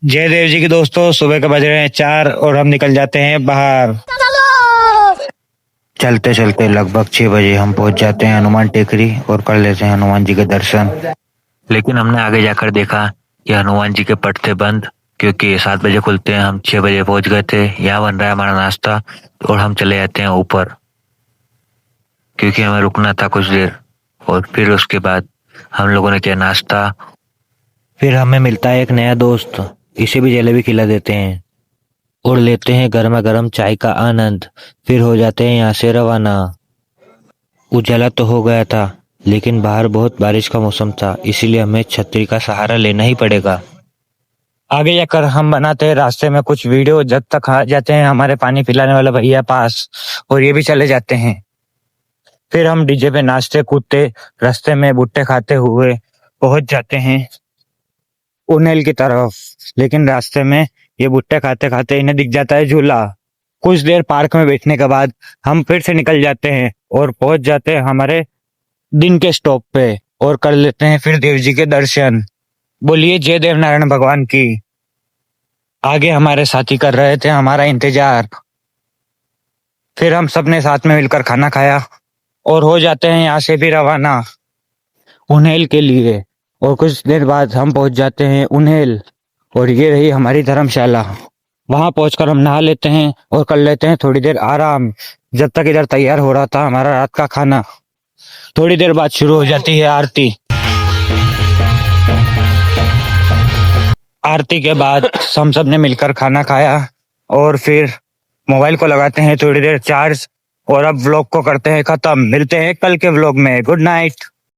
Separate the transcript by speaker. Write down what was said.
Speaker 1: जय देव जी की दोस्तों, सुबह के बज रहे हैं 4 और हम निकल जाते हैं बाहर। चलते चलते लगभग 6 बजे हम पहुंच जाते हैं हनुमान टेकरी और कर लेते हैं हनुमान जी के दर्शन। लेकिन हमने आगे जाकर देखा कि हनुमान जी के पट थे बंद, क्योंकि 7 बजे खुलते हैं। हम 6 बजे पहुंच गए थे। यहाँ बन रहा है हमारा नाश्ता और हम चले जाते हैं ऊपर, क्योंकि हमें रुकना था कुछ देर। और फिर उसके बाद हम लोगों ने किया नाश्ता। फिर हमें मिलता है एक नया दोस्त, इसे भी जलेबी खिला देते हैं और लेते हैं गर्मा गर्म चाय का आनंद। फिर हो जाते हैं यहाँ से रवाना। उजाला तो हो गया था, लेकिन बाहर बहुत बारिश का मौसम था, इसीलिए हमें छतरी का सहारा लेना ही पड़ेगा। आगे जाकर हम बनाते हैं रास्ते में कुछ वीडियो, जब तक आ जाते हैं हमारे पानी पिलाने वाला भैया पास, और ये भी चले जाते हैं। फिर हम डीजे पे नाचते कूदते रास्ते में भुट्टे खाते हुए पहुंच जाते हैं उन्हेल की तरफ। लेकिन रास्ते में ये भुट्टे खाते खाते इन्हें दिख जाता है झूला। कुछ देर पार्क में बैठने के बाद हम फिर से निकल जाते हैं और पहुंच जाते हैं हमारे दिन के स्टॉप पे और कर लेते हैं फिर देव जी के दर्शन। बोलिए जय देव नारायण भगवान की। आगे हमारे साथी कर रहे थे हमारा इंतजार। फिर हम सबने साथ में मिलकर खाना खाया और हो जाते हैं यहाँ से भी रवाना उन्हेल के लिए। और कुछ देर बाद हम पहुंच जाते हैं उन्हेल, और ये रही हमारी धर्मशाला। वहां पहुंचकर हम नहा लेते हैं और कर लेते हैं थोड़ी देर आराम, जब तक इधर तैयार हो रहा था हमारा रात का खाना। थोड़ी देर बाद शुरू हो जाती है आरती। आरती के बाद हम सब ने मिलकर खाना खाया और फिर मोबाइल को लगाते हैं थोड़ी देर चार्ज, और अब व्लॉग को करते हैं खत्म। मिलते हैं कल के व्लॉग में। Good night.